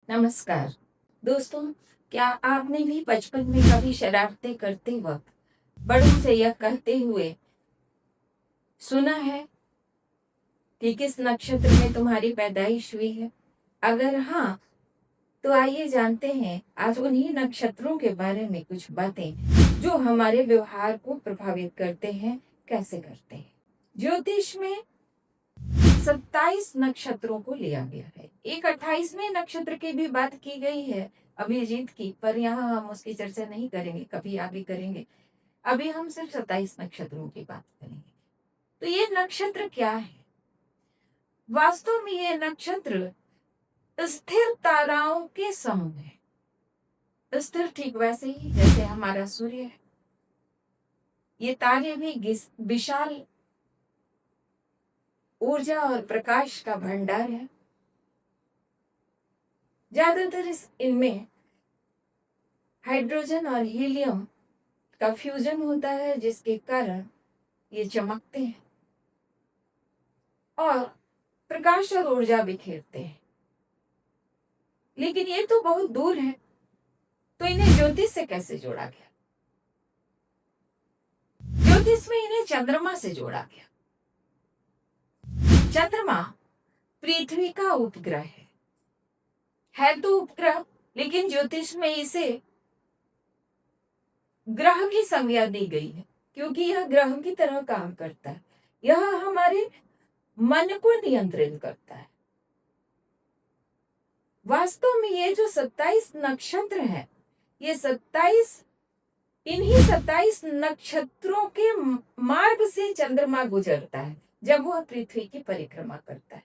नमस्कार दोस्तों। क्या आपने भी बचपन में कभी शरारतें करते वक्त बड़ों से यह कहते हुए सुना है कि किस नक्षत्र में तुम्हारी पैदाइश हुई है? अगर हाँ, तो आइए जानते हैं आज उन्हीं नक्षत्रों के बारे में कुछ बातें जो हमारे व्यवहार को प्रभावित करते हैं, कैसे करते हैं। ज्योतिष में 27 नक्षत्रों को लिया गया है। एक 28वें नक्षत्र की भी बात की गई है, अभिजीत की, पर यहाँ हम उसकी चर्चा नहीं करेंगे, कभी आगे करेंगे। अभी हम सिर्फ 27 नक्षत्रों की बात करेंगे। तो ये नक्षत्र क्या है? वास्तव में ये नक्षत्र स्थिर ताराओं के समूह है। स्थिर ठीक वैसे ही जैसे हमारा सूर्य है। ये तारे भी विशाल ऊर्जा और प्रकाश का भंडार है। ज्यादातर इनमें हाइड्रोजन और हीलियम का फ्यूजन होता है, जिसके कारण ये चमकते हैं और प्रकाश और ऊर्जा बिखेरते हैं। लेकिन ये तो बहुत दूर है, तो इन्हें ज्योतिष से कैसे जोड़ा गया? ज्योतिष में इन्हें चंद्रमा से जोड़ा गया। चंद्रमा पृथ्वी का उपग्रह है तो उपग्रह, लेकिन ज्योतिष में इसे ग्रह की संज्ञा दी गई है, क्योंकि यह ग्रह की तरह काम करता है। यह हमारे मन को नियंत्रित करता है। वास्तव में ये जो 27 नक्षत्र है, ये 27 इन्हीं 27 नक्षत्रों के मार्ग से चंद्रमा गुजरता है जब वह पृथ्वी की परिक्रमा करता है।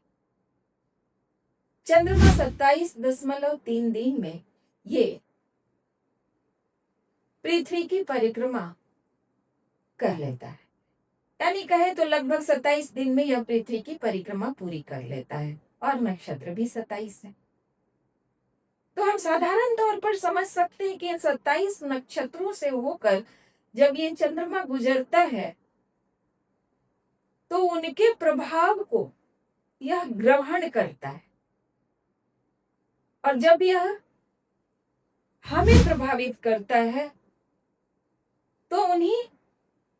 चंद्रमा 27.3 दिन में ये पृथ्वी की परिक्रमा कर लेता है, यानी कहे तो लगभग 27 दिन में यह पृथ्वी की परिक्रमा पूरी कर लेता है। और नक्षत्र भी 27 है। तो हम साधारण तौर पर समझ सकते हैं कि इन 27 नक्षत्रों से होकर जब ये चंद्रमा गुजरता है तो उनके प्रभाव को यह ग्रहण करता है, और जब यह हमें प्रभावित करता है तो उन्हीं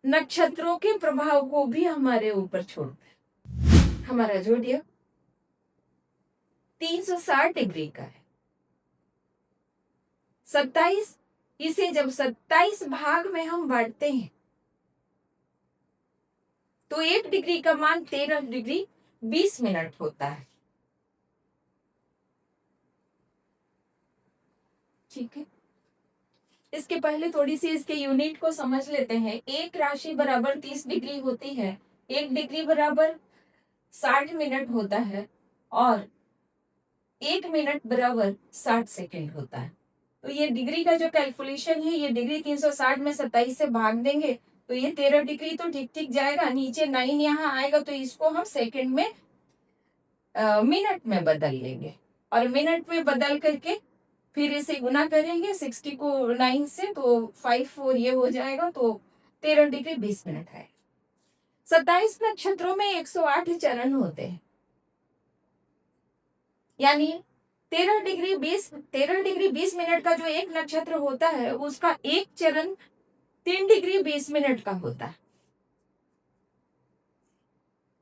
नक्षत्रों के प्रभाव को भी हमारे ऊपर छोड़ता है। हमारा जोडियक 360 डिग्री का है। 27, इसे जब 27 भाग में हम बांटते हैं तो 1 डिग्री का मान 13 डिग्री 20 मिनट होता है। ठीक है, इसके पहले थोड़ी सी इसके यूनिट को समझ लेते हैं। एक राशि बराबर 30 डिग्री होती है, 1 डिग्री बराबर 60 मिनट होता है, और 1 मिनट बराबर 60 सेकेंड होता है। तो ये डिग्री का जो कैलकुलेशन है, ये डिग्री 360 में 27 से भाग देंगे तो ये 13 डिग्री तो ठीक ठीक जाएगा, नीचे 9 यहाँ आएगा, तो इसको हम सेकेंड में मिनट में बदल लेंगे, और मिनट में बदल करके फिर इसे गुना करेंगे 60 को 9 से, तो 5 4 ये हो जाएगा, तो 13 डिग्री 20 मिनट है। 27 नक्षत्रों में 108 चरण होते हैं, यानी 13 डिग्री 20 मिनट का जो एक नक्षत्र होता है उसका एक चरण 3 डिग्री 20 मिनट का होता है।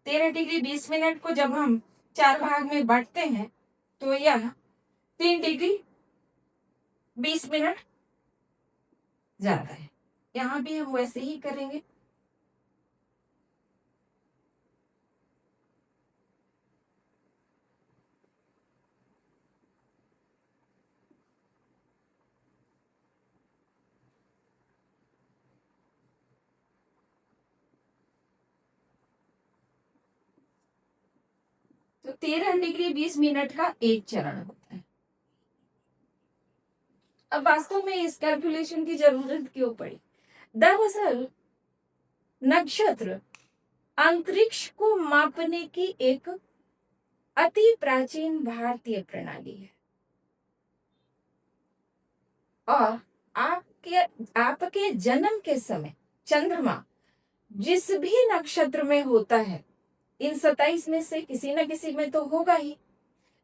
13 डिग्री 20 मिनट को जब हम 4 भाग में बांटते हैं तो यह 3 डिग्री 20 मिनट जाता है। यहां भी हम वैसे ही करेंगे। तो 13 डिग्री 20 मिनट का एक चरण होता है। अब वास्तव में इस कैलकुलेशन की जरूरत क्यों पड़ी? दरअसल नक्षत्र अंतरिक्ष को मापने की एक अति प्राचीन भारतीय प्रणाली है, और आपके जन्म के समय चंद्रमा जिस भी नक्षत्र में होता है, इन 27 में से किसी न किसी में तो होगा ही,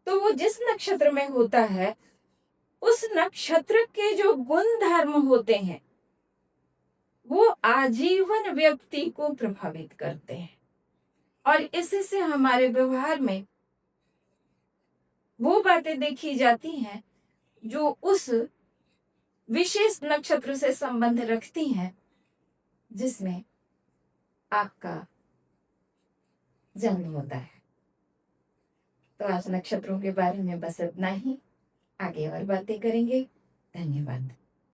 तो वो जिस नक्षत्र में होता है उस नक्षत्र के जो गुण धर्म होते हैं वो आजीवन व्यक्ति को प्रभावित करते हैं और इससे हमारे व्यवहार में वो बातें देखी जाती हैं जो उस विशेष नक्षत्र से संबंध रखती हैं जिसमें आपका जन्म होता है। तो आज नक्षत्रों के बारे में बस इतना ही, आगे और बातें करेंगे। धन्यवाद।